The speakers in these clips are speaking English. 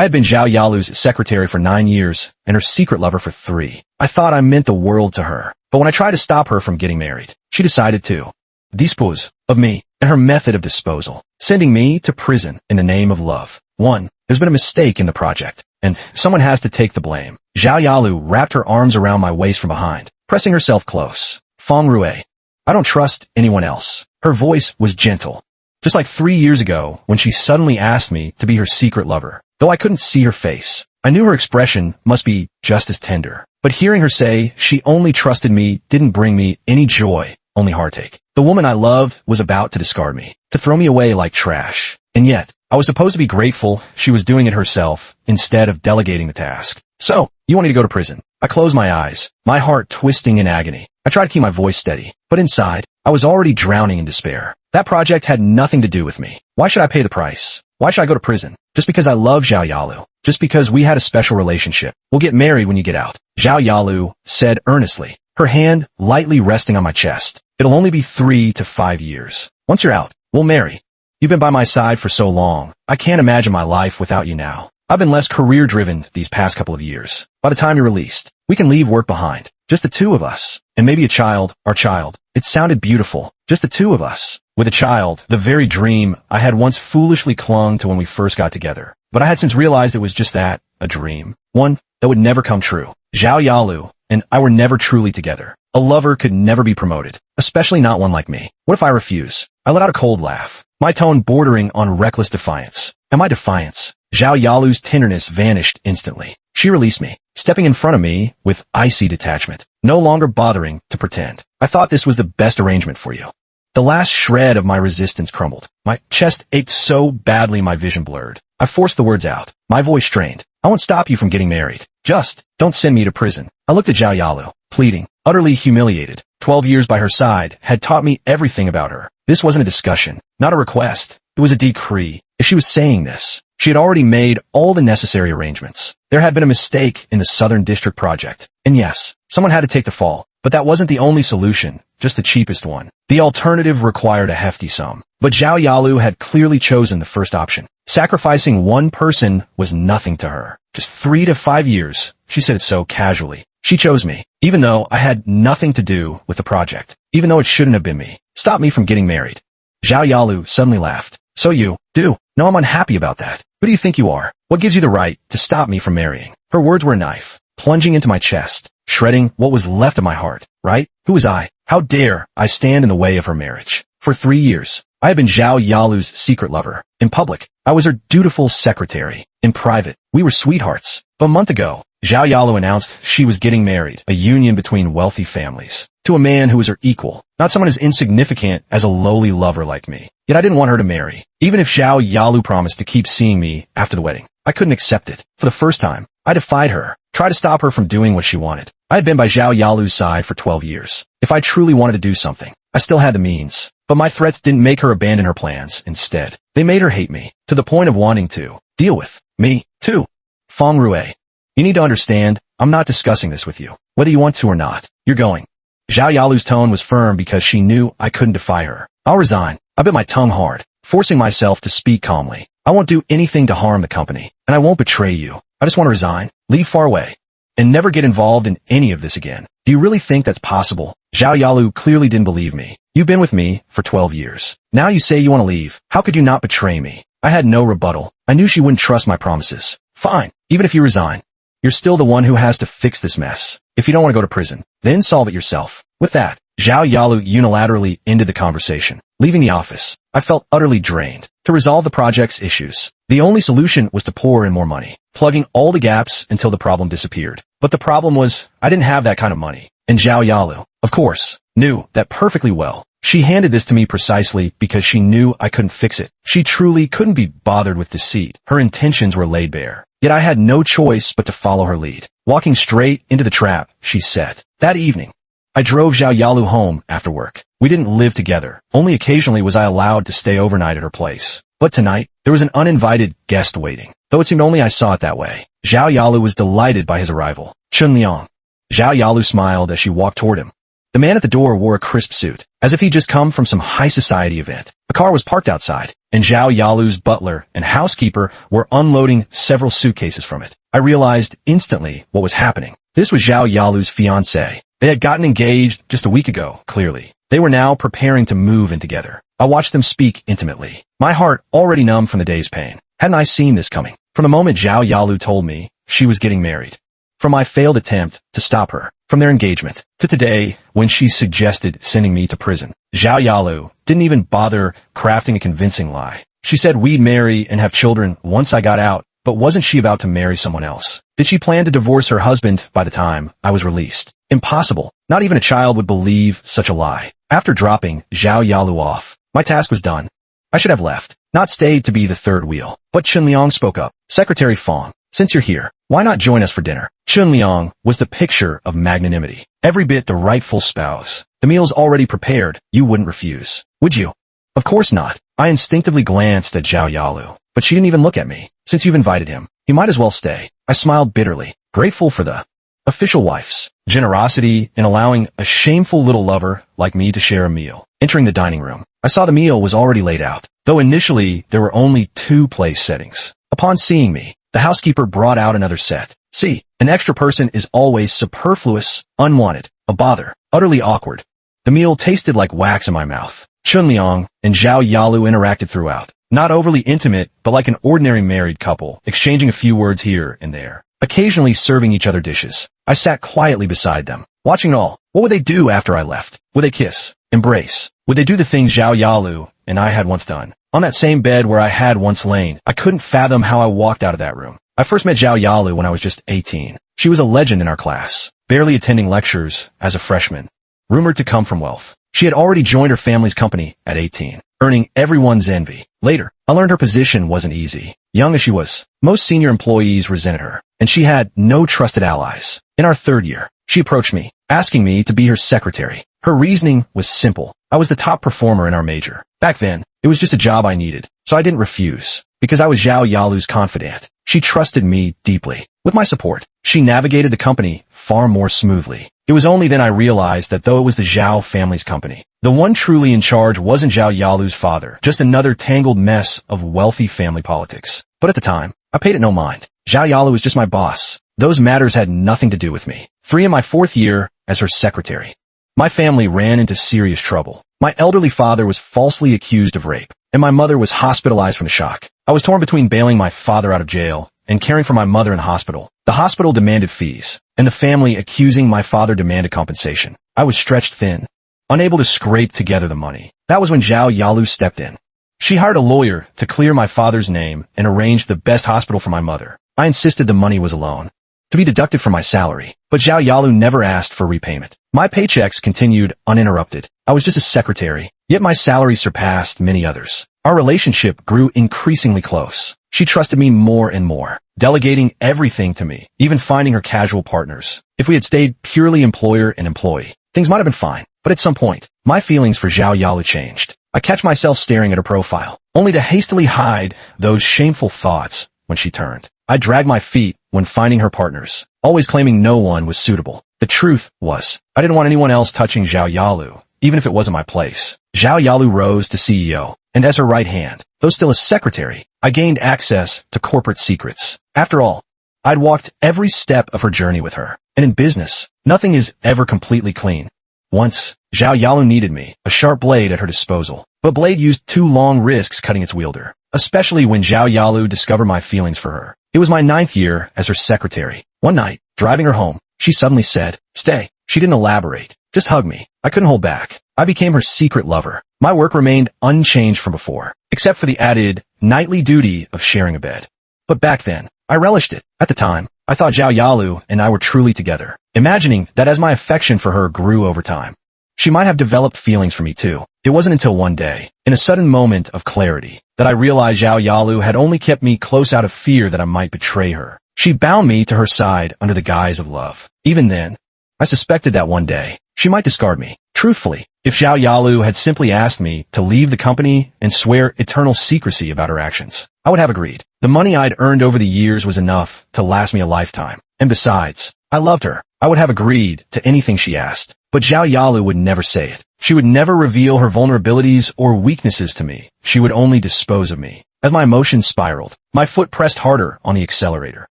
I had been Zhao Yalu's secretary for 9 years and her secret lover for 3. I thought I meant the world to her, but when I tried to stop her from getting married, she decided to dispose of me and her method of disposal, sending me to prison in the name of love. 1. There's been a mistake in the project, and someone has to take the blame. Zhao Yalu wrapped her arms around my waist from behind, pressing herself close. Feng Rui. I don't trust anyone else. Her voice was gentle, just like 3 years ago when she suddenly asked me to be her secret lover. Though I couldn't see her face, I knew her expression must be just as tender. But hearing her say she only trusted me didn't bring me any joy, only heartache. The woman I loved was about to discard me, to throw me away like trash. And yet, I was supposed to be grateful she was doing it herself instead of delegating the task. So, you want me to go to prison? I closed my eyes, my heart twisting in agony. I tried to keep my voice steady, but inside, I was already drowning in despair. That project had nothing to do with me. Why should I pay the price? Why should I go to prison? Just because I love Zhao Yalu. Just because we had a special relationship. We'll get married when you get out. Zhao Yalu said earnestly, her hand lightly resting on my chest. It'll only be 3 to 5 years. Once you're out, we'll marry. You've been by my side for so long. I can't imagine my life without you now. I've been less career-driven these past couple of years. By the time you're released, we can leave work behind. Just the two of us. And maybe a child, our child. It sounded beautiful. Just the two of us. With a child, the very dream I had once foolishly clung to when we first got together. But I had since realized it was just that, a dream. One that would never come true. Zhao Yalu and I were never truly together. A lover could never be promoted, especially not one like me. What if I refuse? I let out a cold laugh, my tone bordering on reckless defiance. Am I defiance? Zhao Yalu's tenderness vanished instantly. She released me, stepping in front of me with icy detachment, no longer bothering to pretend. I thought this was the best arrangement for you. The last shred of my resistance crumbled. My chest ached so badly my vision blurred. I forced the words out, my voice strained. I won't stop you from getting married. Just don't send me to prison. I looked at Zhao Yalu, pleading, utterly humiliated. 12 years by her side had taught me everything about her. This wasn't a discussion, not a request. It was a decree. If she was saying this, she had already made all the necessary arrangements. There had been a mistake in the Southern District project. And yes, someone had to take the fall. But that wasn't the only solution, just the cheapest one. The alternative required a hefty sum. But Zhao Yalu had clearly chosen the first option. Sacrificing one person was nothing to her. Just 3 to 5 years. She said it so casually. She chose me, even though I had nothing to do with the project. Even though it shouldn't have been me. Stop me from getting married. Zhao Yalu suddenly laughed. So you do? No, I'm unhappy about that. Who do you think you are? What gives you the right to stop me from marrying? Her words were a knife, plunging into my chest, shredding what was left of my heart. Right? Who was I? How dare I stand in the way of her marriage? For 3 years, I had been Zhao Yalu's secret lover. In public, I was her dutiful secretary. In private, we were sweethearts. But a month ago, Zhao Yalu announced she was getting married, a union between wealthy families, to a man who was her equal, not someone as insignificant as a lowly lover like me. Yet I didn't want her to marry. Even if Zhao Yalu promised to keep seeing me after the wedding, I couldn't accept it. For the first time, I defied her, tried to stop her from doing what she wanted. I had been by Zhao Yalu's side for 12 years. If I truly wanted to do something, I still had the means. But my threats didn't make her abandon her plans. Instead, they made her hate me, to the point of wanting to deal with me, too. Feng Rui. You need to understand, I'm not discussing this with you. Whether you want to or not, you're going. Zhao Yalu's tone was firm because she knew I couldn't defy her. I'll resign. I bit my tongue hard, forcing myself to speak calmly. I won't do anything to harm the company, and I won't betray you. I just want to resign, leave far away, and never get involved in any of this again. Do you really think that's possible? Zhao Yalu clearly didn't believe me. You've been with me for 12 years. Now you say you want to leave. How could you not betray me? I had no rebuttal. I knew she wouldn't trust my promises. Fine. Even if you resign, you're still the one who has to fix this mess. If you don't want to go to prison, then solve it yourself. With that, Zhao Yalu unilaterally ended the conversation. Leaving the office, I felt utterly drained. To resolve the project's issues, the only solution was to pour in more money, plugging all the gaps until the problem disappeared. But the problem was, I didn't have that kind of money. And Zhao Yalu, of course, knew that perfectly well. She handed this to me precisely because she knew I couldn't fix it. She truly couldn't be bothered with deceit. Her intentions were laid bare. Yet I had no choice but to follow her lead. Walking straight into the trap she set. That evening, I drove Zhao Yalu home after work. We didn't live together. Only occasionally was I allowed to stay overnight at her place. But tonight, there was an uninvited guest waiting. Though it seemed only I saw it that way. Zhao Yalu was delighted by his arrival. Chun Liang. Zhao Yalu smiled as she walked toward him. The man at the door wore a crisp suit, as if he'd just come from some high society event. A car was parked outside, and Zhao Yalu's butler and housekeeper were unloading several suitcases from it. I realized instantly what was happening. This was Zhao Yalu's fiancée. They had gotten engaged just a week ago, clearly. They were now preparing to move in together. I watched them speak intimately, my heart already numb from the day's pain. Hadn't I seen this coming? From the moment Zhao Yalu told me she was getting married, from my failed attempt to stop her, from their engagement, to today when she suggested sending me to prison. Zhao Yalu didn't even bother crafting a convincing lie. She said we'd marry and have children once I got out, but wasn't she about to marry someone else? Did she plan to divorce her husband by the time I was released? Impossible. Not even a child would believe such a lie. After dropping Zhao Yalu off, my task was done. I should have left, not stayed to be the third wheel. But Chun Liang spoke up. Secretary Fong, since you're here, why not join us for dinner? Chun Liang was the picture of magnanimity. Every bit the rightful spouse. The meal's already prepared. You wouldn't refuse, would you? Of course not. I instinctively glanced at Zhao Yalu, but she didn't even look at me. Since you've invited him, he might as well stay. I smiled bitterly, grateful for the official wife's generosity in allowing a shameful little lover like me to share a meal. Entering the dining room, I saw the meal was already laid out, though initially there were only 2 place settings. Upon seeing me, the housekeeper brought out another set. See, an extra person is always superfluous, unwanted, a bother, utterly awkward. The meal tasted like wax in my mouth. Chun Liang and Zhao Yalu interacted throughout. Not overly intimate, but like an ordinary married couple, exchanging a few words here and there, occasionally serving each other dishes. I sat quietly beside them, watching it all. What would they do after I left? Would they kiss? Embrace? Would they do the things Zhao Yalu and I had once done? On that same bed where I had once lain, I couldn't fathom how I walked out of that room. I first met Zhao Yalu when I was just 18. She was a legend in our class, barely attending lectures as a freshman, rumored to come from wealth. She had already joined her family's company at 18, earning everyone's envy. Later, I learned her position wasn't easy. Young as she was, most senior employees resented her, and she had no trusted allies. In our 3rd year, she approached me, asking me to be her secretary. Her reasoning was simple. I was the top performer in our major. Back then, it was just a job I needed, so I didn't refuse, because I was Zhao Yalu's confidant. She trusted me deeply. With my support, she navigated the company far more smoothly. It was only then I realized that though it was the Zhao family's company, the one truly in charge wasn't Zhao Yalu's father, just another tangled mess of wealthy family politics. But at the time, I paid it no mind. Zhao Yalu was just my boss. Those matters had nothing to do with me. 3 in my 4th year as her secretary, my family ran into serious trouble. My elderly father was falsely accused of rape, and my mother was hospitalized from the shock. I was torn between bailing my father out of jail and caring for my mother in the hospital. The hospital demanded fees, and the family accusing my father demanded compensation. I was stretched thin, unable to scrape together the money. That was when Zhao Yalu stepped in. She hired a lawyer to clear my father's name and arranged the best hospital for my mother. I insisted the money was a loan, to be deducted from my salary, but Zhao Yalu never asked for repayment. My paychecks continued uninterrupted. I was just a secretary, yet my salary surpassed many others. Our relationship grew increasingly close. She trusted me more and more, delegating everything to me, even finding her casual partners. If we had stayed purely employer and employee, things might have been fine. But at some point, my feelings for Zhao Yalu changed. I catch myself staring at her profile, only to hastily hide those shameful thoughts when she turned. I dragged my feet when finding her partners, always claiming no one was suitable. The truth was, I didn't want anyone else touching Zhao Yalu, even if it wasn't my place. Zhao Yalu rose to CEO, and as her right hand, though still a secretary, I gained access to corporate secrets. After all, I'd walked every step of her journey with her, and in business, nothing is ever completely clean. Once, Zhao Yalu needed me, a sharp blade at her disposal, but blade used too long risks cutting its wielder, especially when Zhao Yalu discovered my feelings for her. It was my 9th year as her secretary. One night, driving her home, she suddenly said, "Stay." She didn't elaborate, just hug me. I couldn't hold back. I became her secret lover. My work remained unchanged from before, except for the added, nightly duty of sharing a bed. But back then, I relished it. At the time, I thought Zhao Yalu and I were truly together, imagining that as my affection for her grew over time, she might have developed feelings for me too. It wasn't until one day, in a sudden moment of clarity, that I realized Zhao Yalu had only kept me close out of fear that I might betray her. She bound me to her side under the guise of love. Even then, I suspected that one day, she might discard me. Truthfully, if Zhao Yalu had simply asked me to leave the company and swear eternal secrecy about her actions, I would have agreed. The money I'd earned over the years was enough to last me a lifetime. And besides, I loved her. I would have agreed to anything she asked. But Zhao Yalu would never say it. She would never reveal her vulnerabilities or weaknesses to me. She would only dispose of me. As my emotions spiraled, my foot pressed harder on the accelerator.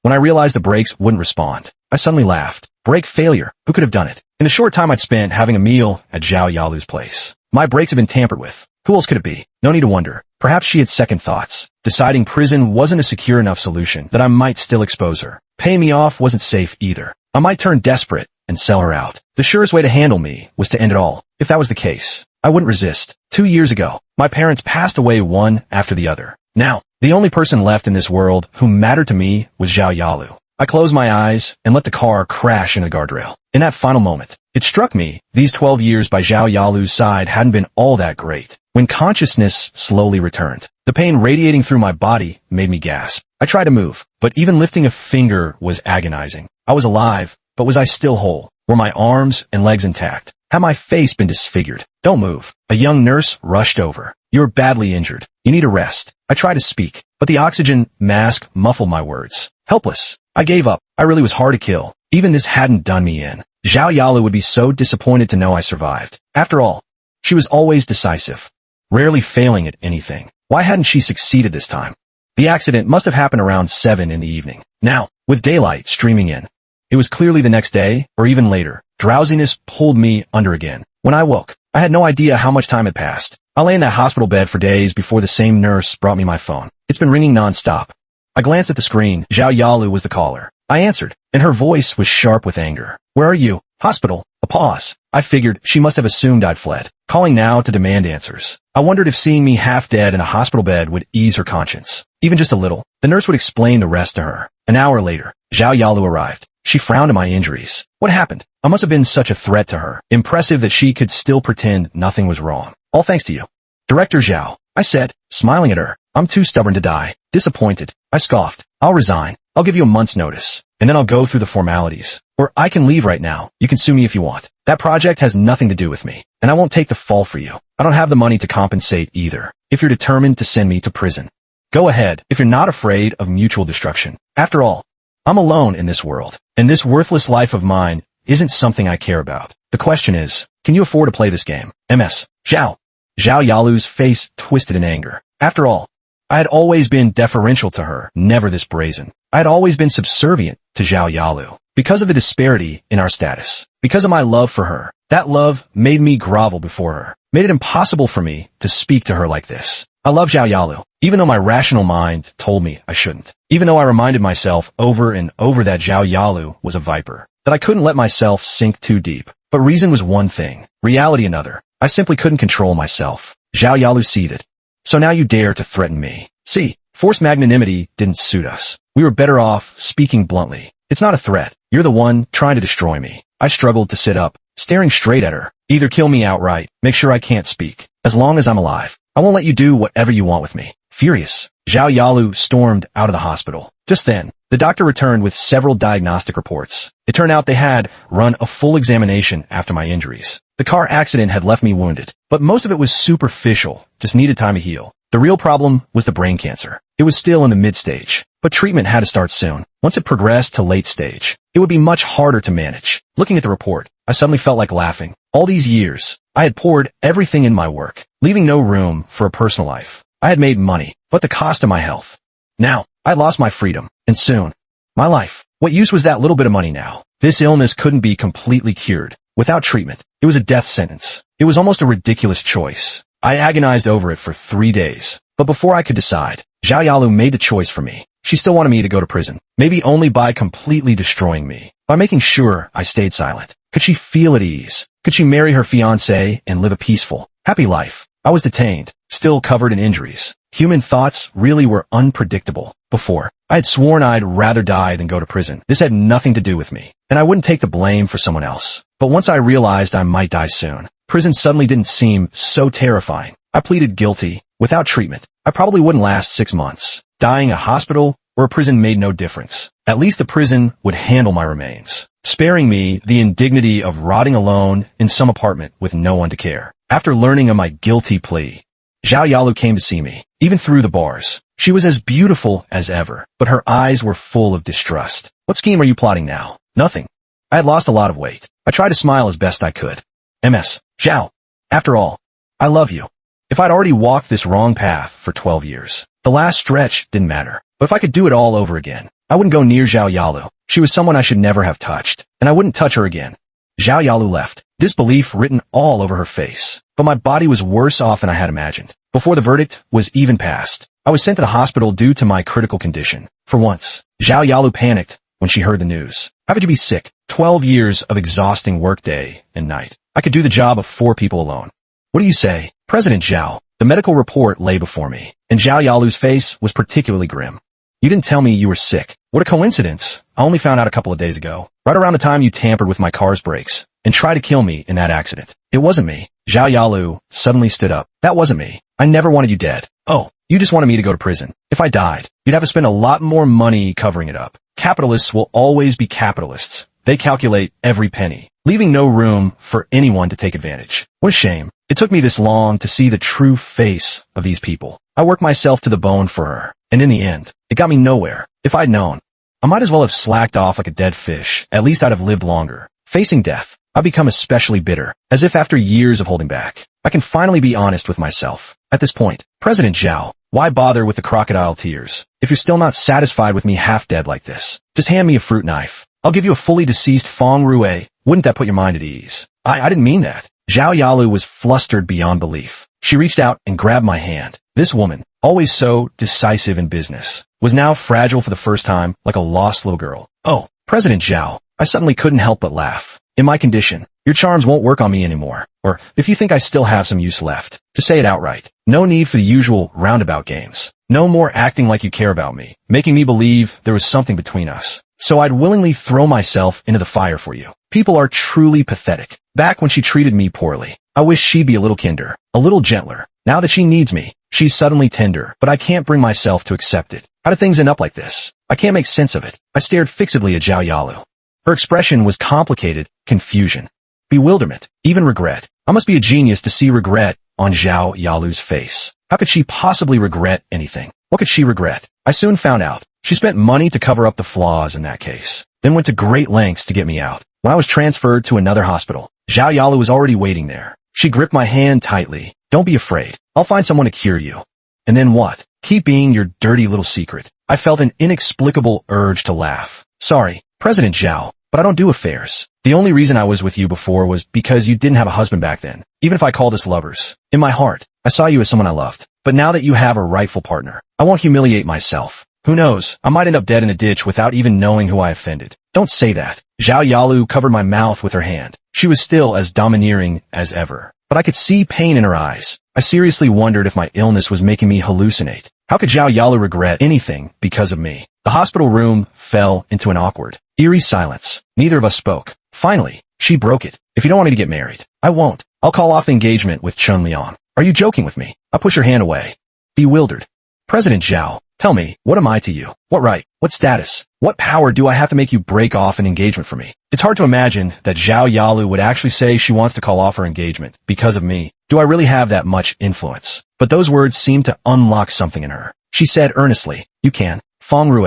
When I realized the brakes wouldn't respond, I suddenly laughed. Brake failure. Who could have done it? In the short time I'd spent having a meal at Zhao Yalu's place, my brakes had been tampered with. Who else could it be? No need to wonder. Perhaps she had second thoughts, deciding prison wasn't a secure enough solution, that I might still expose her. Paying me off wasn't safe either. I might turn desperate and sell her out. The surest way to handle me was to end it all. If that was the case, I wouldn't resist. 2 years ago, my parents passed away one after the other. Now, the only person left in this world who mattered to me was Zhao Yalu. I closed my eyes and let the car crash into the guardrail. In that final moment, it struck me these 12 years by Zhao Yalu's side hadn't been all that great. When consciousness slowly returned, the pain radiating through my body made me gasp. I tried to move, but even lifting a finger was agonizing. I was alive, but was I still whole? Were my arms and legs intact? Had my face been disfigured? Don't move. A young nurse rushed over. You're badly injured. You need a rest. I tried to speak, but the oxygen mask muffled my words. Helpless. I gave up. I really was hard to kill. Even this hadn't done me in. Zhao Yalu would be so disappointed to know I survived. After all, she was always decisive, rarely failing at anything. Why hadn't she succeeded this time? The accident must have happened around 7 in the evening. Now, with daylight streaming in, it was clearly the next day, or even later. Drowsiness pulled me under again. When I woke, I had no idea how much time had passed. I lay in that hospital bed for days before the same nurse brought me my phone. It's been ringing non-stop. I glanced at the screen. Zhao Yalu was the caller. I answered, and her voice was sharp with anger. Where are you? Hospital. A pause. I figured she must have assumed I'd fled, calling now to demand answers. I wondered if seeing me half dead in a hospital bed would ease her conscience. Even just a little. The nurse would explain the rest to her. An hour later, Zhao Yalu arrived. She frowned at my injuries. What happened? I must have been such a threat to her. Impressive that she could still pretend nothing was wrong. All thanks to you, Director Zhao, I said, smiling at her. I'm too stubborn to die. Disappointed. I scoffed. I'll resign. I'll give you a month's notice, and then I'll go through the formalities. Or I can leave right now. You can sue me if you want. That project has nothing to do with me, and I won't take the fall for you. I don't have the money to compensate either. If you're determined to send me to prison, go ahead if you're not afraid of mutual destruction. After all, I'm alone in this world, and this worthless life of mine isn't something I care about. The question is, can you afford to play this game? MS. Zhao. Zhao Yalu's face twisted in anger. After all, I had always been deferential to her, never this brazen. I had always been subservient to Zhao Yalu. Because of the disparity in our status, because of my love for her, that love made me grovel before her, made it impossible for me to speak to her like this. I love Zhao Yalu, even though my rational mind told me I shouldn't. Even though I reminded myself over and over that Zhao Yalu was a viper, that I couldn't let myself sink too deep. But reason was one thing, reality another. I simply couldn't control myself. Zhao Yalu seethed. So now you dare to threaten me. See, forced magnanimity didn't suit us. We were better off speaking bluntly. It's not a threat. You're the one trying to destroy me. I struggled to sit up, staring straight at her. Either kill me outright, make sure I can't speak. As long as I'm alive, I won't let you do whatever you want with me. Furious, Zhao Yalu stormed out of the hospital. Just then, the doctor returned with several diagnostic reports. It turned out they had run a full examination after my injuries. The car accident had left me wounded, but most of it was superficial, just needed time to heal. The real problem was the brain cancer. It was still in the mid-stage, but treatment had to start soon. Once it progressed to late stage, it would be much harder to manage. Looking at the report, I suddenly felt like laughing. All these years, I had poured everything in my work, leaving no room for a personal life. I had made money, but the cost of my health. Now, I lost my freedom, and soon, my life. What use was that little bit of money now? This illness couldn't be completely cured. Without treatment, it was a death sentence. It was almost a ridiculous choice. I agonized over it for 3 days. But before I could decide, Zhao Yalu made the choice for me. She still wanted me to go to prison. Maybe only by completely destroying me. By making sure I stayed silent. Could she feel at ease? Could she marry her fiancé and live a peaceful, happy life? I was detained, still covered in injuries. Human thoughts really were unpredictable. Before, I had sworn I'd rather die than go to prison. This had nothing to do with me, and I wouldn't take the blame for someone else. But once I realized I might die soon, prison suddenly didn't seem so terrifying. I pleaded guilty. Without treatment, I probably wouldn't last 6 months. Dying a hospital or a prison made no difference. At least the prison would handle my remains, sparing me the indignity of rotting alone in some apartment with no one to care. After learning of my guilty plea, Zhao Yalu came to see me, even through the bars. She was as beautiful as ever, but her eyes were full of distrust. What scheme are you plotting now? Nothing. I had lost a lot of weight. I tried to smile as best I could. MS. Zhao. After all, I love you. If I'd already walked this wrong path for 12 years, the last stretch didn't matter. But if I could do it all over again, I wouldn't go near Zhao Yalu. She was someone I should never have touched, and I wouldn't touch her again. Zhao Yalu left, disbelief written all over her face. But my body was worse off than I had imagined. Before the verdict was even passed, I was sent to the hospital due to my critical condition. For once, Zhao Yalu panicked when she heard the news. How could you be sick? 12 years of exhausting work day and night. I could do the job of 4 people alone. What do you say, President Zhao? The medical report lay before me, and Zhao Yalu's face was particularly grim. You didn't tell me you were sick. What a coincidence. I only found out a couple of days ago, right around the time you tampered with my car's brakes and tried to kill me in that accident. It wasn't me. Zhao Yalu suddenly stood up. That wasn't me. I never wanted you dead. Oh, you just wanted me to go to prison. If I died, you'd have to spend a lot more money covering it up. Capitalists will always be capitalists. They calculate every penny, leaving no room for anyone to take advantage. What a shame. It took me this long to see the true face of these people. I worked myself to the bone for her, and in the end, it got me nowhere. If I'd known, I might as well have slacked off like a dead fish. At least I'd have lived longer. Facing death, I've become especially bitter, as if after years of holding back, I can finally be honest with myself. At this point, President Zhao, why bother with the crocodile tears? If you're still not satisfied with me half dead like this, just hand me a fruit knife. I'll give you a fully deceased Feng Rue. Wouldn't that put your mind at ease? I didn't mean that. Zhao Yalu was flustered beyond belief. She reached out and grabbed my hand. This woman, always so decisive in business, was now fragile for the first time, like a lost little girl. Oh, President Zhao, I suddenly couldn't help but laugh. In my condition, your charms won't work on me anymore. Or, if you think I still have some use left, just say it outright. No need for the usual roundabout games. No more acting like you care about me, making me believe there was something between us. So I'd willingly throw myself into the fire for you. People are truly pathetic. Back when she treated me poorly, I wish she'd be a little kinder, a little gentler. Now that she needs me, she's suddenly tender, but I can't bring myself to accept it. How did things end up like this? I can't make sense of it. I stared fixedly at Zhao Yalu. Her expression was complicated, confusion, bewilderment, even regret. I must be a genius to see regret on Zhao Yalu's face. How could she possibly regret anything? What could she regret? I soon found out. She spent money to cover up the flaws in that case, then went to great lengths to get me out. When I was transferred to another hospital, Zhao Yalu was already waiting there. She gripped my hand tightly. Don't be afraid. I'll find someone to cure you. And then what? Keep being your dirty little secret. I felt an inexplicable urge to laugh. Sorry, President Zhao, but I don't do affairs. The only reason I was with you before was because you didn't have a husband back then, even if I called us lovers. In my heart, I saw you as someone I loved. But now that you have a rightful partner, I won't humiliate myself. Who knows, I might end up dead in a ditch without even knowing who I offended. Don't say that. Zhao Yalu covered my mouth with her hand. She was still as domineering as ever, but I could see pain in her eyes. I seriously wondered if my illness was making me hallucinate. How could Zhao Yalu regret anything because of me? The hospital room fell into an awkward, eerie silence. Neither of us spoke. Finally, she broke it. If you don't want me to get married, I won't. I'll call off the engagement with Chen Liang. Are you joking with me? I push her hand away. Bewildered. President Zhao, tell me, what am I to you? What right? What status? What power do I have to make you break off an engagement for me? It's hard to imagine that Zhao Yalu would actually say she wants to call off her engagement because of me. Do I really have that much influence? But those words seemed to unlock something in her. She said earnestly, you can, Feng Rue.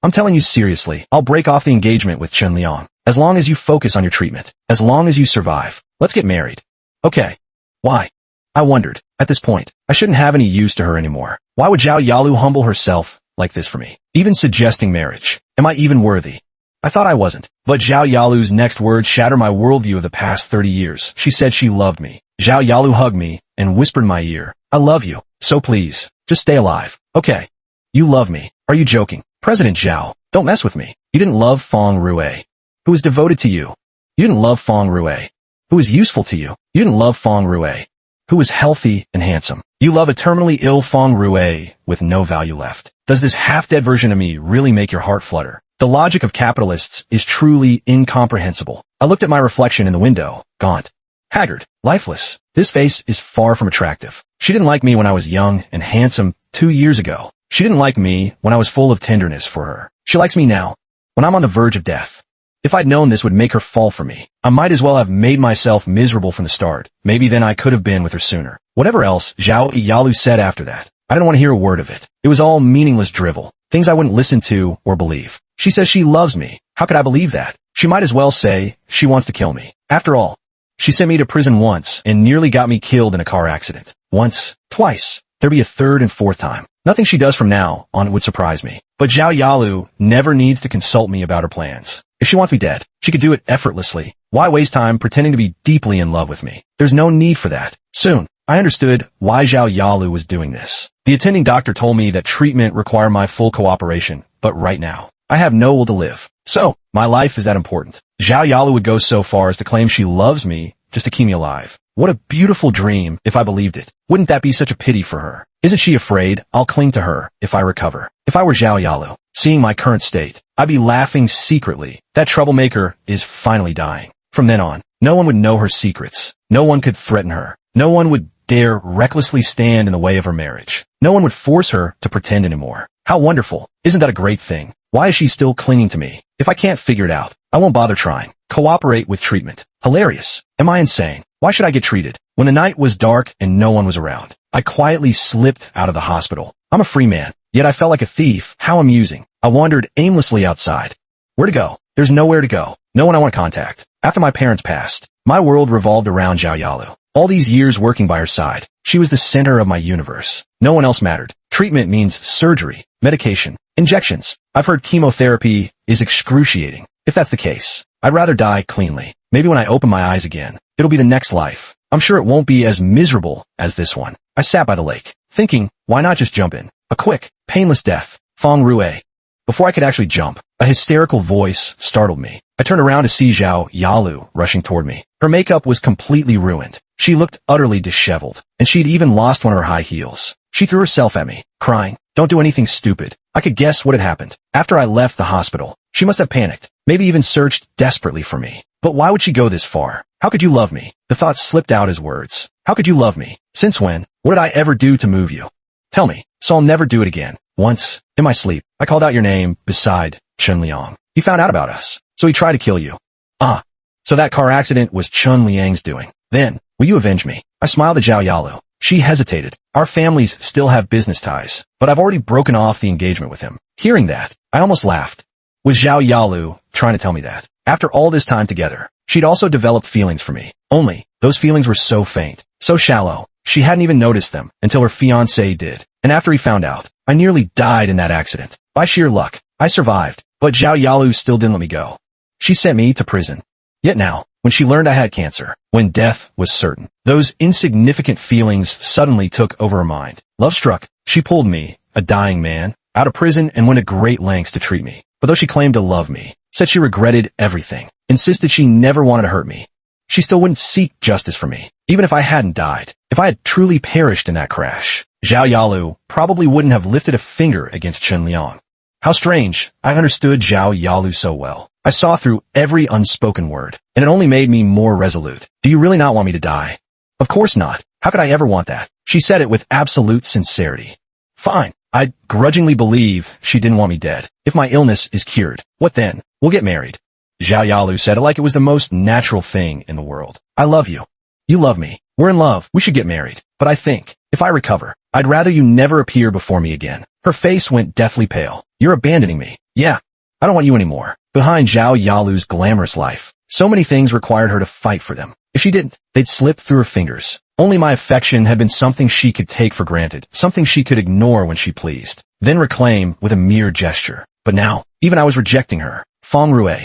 I'm telling you seriously, I'll break off the engagement with Chen Liang. As long as you focus on your treatment. As long as you survive. Let's get married. Okay. Why? I wondered. At this point, I shouldn't have any use to her anymore. Why would Zhao Yalu humble herself like this for me? Even suggesting marriage. Am I even worthy? I thought I wasn't. But Zhao Yalu's next words shattered my worldview of the past 30 years. She said she loved me. Zhao Yalu hugged me and whispered in my ear, I love you. So please, just stay alive. Okay. You love me. Are you joking? President Zhao, don't mess with me. You didn't love Feng Rue, who was devoted to you. You didn't love Feng Rue, who was useful to you. You didn't love Feng Rue, who was healthy and handsome. You love a terminally ill Feng Rue with no value left. Does this half-dead version of me really make your heart flutter? The logic of capitalists is truly incomprehensible. I looked at my reflection in the window, gaunt, haggard, lifeless. This face is far from attractive. She didn't like me when I was young and handsome 2 years ago. She didn't like me when I was full of tenderness for her. She likes me now, when I'm on the verge of death. If I'd known this would make her fall for me, I might as well have made myself miserable from the start. Maybe then I could have been with her sooner. Whatever else Zhao Yalu said after that, I didn't want to hear a word of it. It was all meaningless drivel, things I wouldn't listen to or believe. She says she loves me. How How could I believe that? She might as well say she wants to kill me. After all, she sent me to prison once and nearly got me killed in a car accident. Once, twice. There'd be a third and fourth time. Nothing she does from now on would surprise me. But Zhao Yalu never needs to consult me about her plans. If she wants me dead, she could do it effortlessly. Why waste time pretending to be deeply in love with me? There's no need for that. Soon, I understood why Zhao Yalu was doing this. The attending doctor told me that treatment required my full cooperation, but right now, I have no will to live. So, my life is that important. Zhao Yalu would go so far as to claim she loves me just to keep me alive. What a beautiful dream if I believed it. Wouldn't that be such a pity for her? Isn't she afraid I'll cling to her if I recover? If I were Zhao Yalu, seeing my current state, I'd be laughing secretly. That troublemaker is finally dying. From then on, no one would know her secrets. No one could threaten her. No one would dare recklessly stand in the way of her marriage. No one would force her to pretend anymore. How wonderful. Isn't that a great thing? Why is she still clinging to me? If I can't figure it out, I won't bother trying. Cooperate with treatment. Hilarious. Am I insane? Why should I get treated? When the night was dark and no one was around, I quietly slipped out of the hospital. I'm a free man, yet I felt like a thief. How amusing. I wandered aimlessly outside. Where to go? There's nowhere to go. No one I want to contact. After my parents passed, my world revolved around Zhao Yalu. All these years working by her side, she was the center of my universe. No one else mattered. Treatment means surgery, medication, injections. I've heard chemotherapy is excruciating. If that's the case, I'd rather die cleanly. Maybe when I open my eyes again, it'll be the next life. I'm sure it won't be as miserable as this one. I sat by the lake, thinking, why not just jump in? A quick, painless death. Feng Rue. Before I could actually jump, a hysterical voice startled me. I turned around to see Zhao Yalu rushing toward me. Her makeup was completely ruined. She looked utterly disheveled, and she'd even lost one of her high heels. She threw herself at me, crying, "Don't do anything stupid." I could guess what had happened. After I left the hospital, she must have panicked, maybe even searched desperately for me. But why would she go this far? How could you love me? The thought slipped out as words. How could you love me? Since when? What did I ever do to move you? Tell me, so I'll never do it again. Once, in my sleep, I called out your name beside Chun Liang. He found out about us, so he tried to kill you. Ah, so that car accident was Chun Liang's doing. Then, will you avenge me? I smiled at Zhao Yalu. She hesitated. Our families still have business ties, but I've already broken off the engagement with him. Hearing that, I almost laughed. Was Zhao Yalu trying to tell me that? After all this time together, she'd also developed feelings for me. Only, those feelings were so faint, so shallow, she hadn't even noticed them until her fiancé did. And after he found out, I nearly died in that accident. By sheer luck, I survived, but Zhao Yalu still didn't let me go. She sent me to prison. Yet now, when she learned I had cancer, when death was certain, those insignificant feelings suddenly took over her mind. Love-struck, she pulled me, a dying man, out of prison and went to great lengths to treat me. But though she claimed to love me, said she regretted everything, insisted she never wanted to hurt me, she still wouldn't seek justice for me, even if I hadn't died. If I had truly perished in that crash, Zhao Yalu probably wouldn't have lifted a finger against Chun Liang. How strange, I understood Zhao Yalu so well. I saw through every unspoken word, and it only made me more resolute. Do you really not want me to die? Of course not. How could I ever want that? She said it with absolute sincerity. Fine. I grudgingly believe she didn't want me dead. If my illness is cured, what then? We'll get married. Zhao Yalu said it like it was the most natural thing in the world. I love you. You love me. We're in love. We should get married. But I think, if I recover, I'd rather you never appear before me again. Her face went deathly pale. You're abandoning me. Yeah. I don't want you anymore. Behind Zhao Yalu's glamorous life, so many things required her to fight for them. If she didn't, they'd slip through her fingers. Only my affection had been something she could take for granted, something she could ignore when she pleased, then reclaim with a mere gesture. But now, even I was rejecting her. Feng Rue.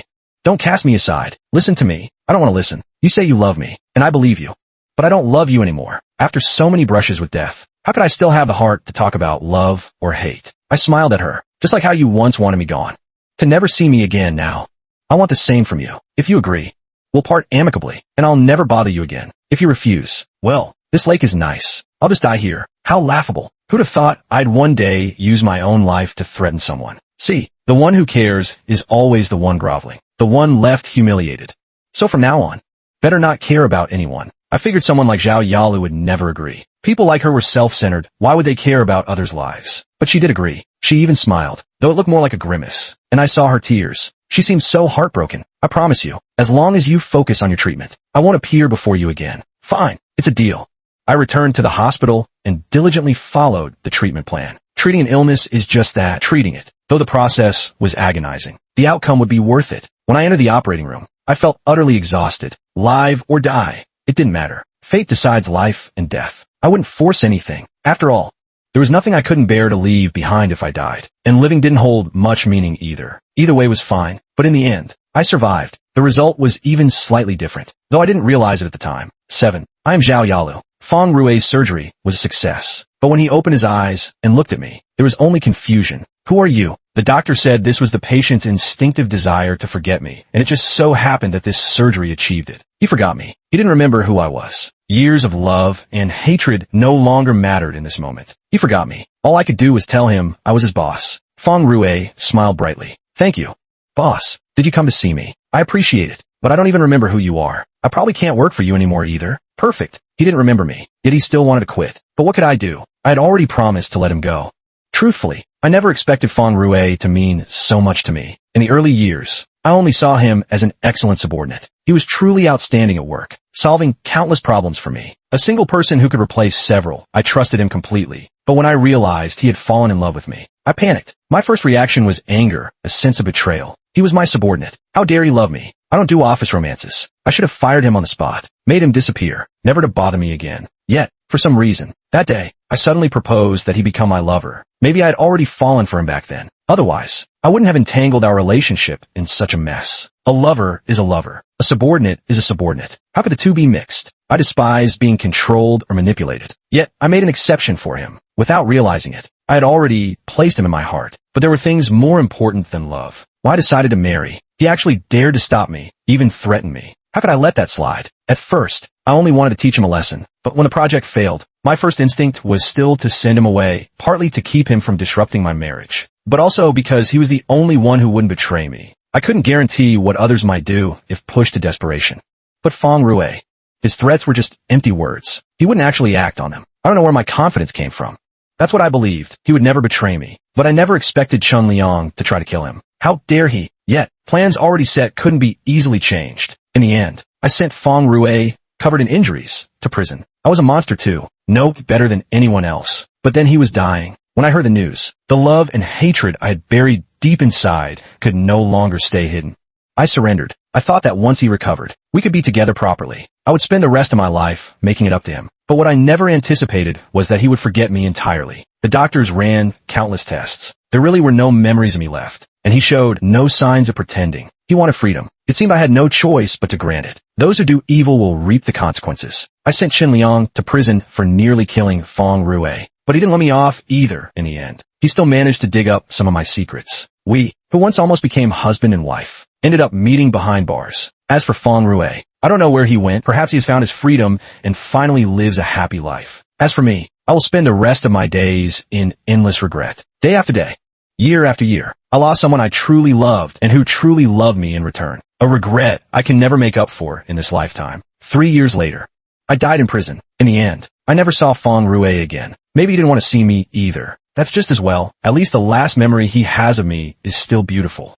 Don't cast me aside. Listen to me. I don't want to listen. You say you love me, and I believe you. But I don't love you anymore. After so many brushes with death, how could I still have the heart to talk about love or hate? I smiled at her, just like how you once wanted me gone. To never see me again now. I want the same from you. If you agree, we'll part amicably, and I'll never bother you again. If you refuse, well, this lake is nice. I'll just die here. How laughable. Who'd have thought I'd one day use my own life to threaten someone? See, the one who cares is always the one groveling, the one left humiliated. So from now on, better not care about anyone. I figured someone like Zhao Yalu would never agree. People like her were self-centered. Why would they care about others' lives? But she did agree. She even smiled, though it looked more like a grimace, and I saw her tears. She seemed so heartbroken. I promise you, as long as you focus on your treatment, I won't appear before you again. Fine, it's a deal. I returned to the hospital and diligently followed the treatment plan. Treating an illness is just that, treating it, though the process was agonizing. the outcome would be worth it. When I entered the operating room, I felt utterly exhausted. Live or die. It didn't matter. Fate decides life and death. I wouldn't force anything. After all, there was nothing I couldn't bear to leave behind if I died. And living didn't hold much meaning either. Either way was fine. But in the end, I survived. The result was even slightly different, though I didn't realize it at the time. 7. I am Zhao Yalu. Feng Rui's surgery was a success. But when he opened his eyes and looked at me, there was only confusion. Who are you? The doctor said this was the patient's instinctive desire to forget me, and it just so happened that this surgery achieved it. He forgot me. He didn't remember who I was. Years of love and hatred no longer mattered in this moment. He forgot me. All I could do was tell him I was his boss. Feng Rui smiled brightly. Thank you. Boss, did you come to see me? I appreciate it, but I don't even remember who you are. I probably can't work for you anymore either. Perfect. He didn't remember me, yet he still wanted to quit. But what could I do? I had already promised to let him go. Truthfully, I never expected Feng Rui to mean so much to me. In the early years, I only saw him as an excellent subordinate. He was truly outstanding at work, solving countless problems for me. A single person who could replace several. I trusted him completely. But when I realized he had fallen in love with me, I panicked. My first reaction was anger, a sense of betrayal. He was my subordinate. How dare he love me? I don't do office romances. I should have fired him on the spot, made him disappear, never to bother me again. Yet, for some reason, that day, I suddenly proposed that he become my lover. Maybe I had already fallen for him back then. Otherwise, I wouldn't have entangled our relationship in such a mess. A lover is a lover. A subordinate is a subordinate. How could the two be mixed? I despise being controlled or manipulated. Yet, I made an exception for him. Without realizing it, I had already placed him in my heart. But there were things more important than love. When I decided to marry, he actually dared to stop me, even threaten me. How could I let that slide? At first, I only wanted to teach him a lesson. But when the project failed, my first instinct was still to send him away, partly to keep him from disrupting my marriage, but also because he was the only one who wouldn't betray me. I couldn't guarantee what others might do if pushed to desperation. But Feng Rui, his threats were just empty words. He wouldn't actually act on them. I don't know where my confidence came from. That's what I believed. He would never betray me. But I never expected Chen Liang to try to kill him. How dare he? Yet, plans already set couldn't be easily changed. In the end, I sent Feng Rui, covered in injuries, to prison. I was a monster too. No better than anyone else. But then he was dying. When I heard the news, the love and hatred I had buried deep inside could no longer stay hidden. I surrendered. I thought that once he recovered, we could be together properly. I would spend the rest of my life making it up to him. But what I never anticipated was that he would forget me entirely. The doctors ran countless tests. There really were no memories of me left, and he showed no signs of pretending. He wanted freedom. It seemed I had no choice but to grant it. Those who do evil will reap the consequences. I sent Chen Liang to prison for nearly killing Feng Rui, but he didn't let me off either in the end. He still managed to dig up some of my secrets. We, who once almost became husband and wife, ended up meeting behind bars. As for Feng Rui, I don't know where he went. Perhaps he has found his freedom and finally lives a happy life. As for me, I will spend the rest of my days in endless regret. Day after day, year after year, I lost someone I truly loved and who truly loved me in return. A regret I can never make up for in this lifetime. 3 years later, I died in prison. In the end, I never saw Feng Rui again. Maybe he didn't want to see me either. That's just as well. At least the last memory he has of me is still beautiful.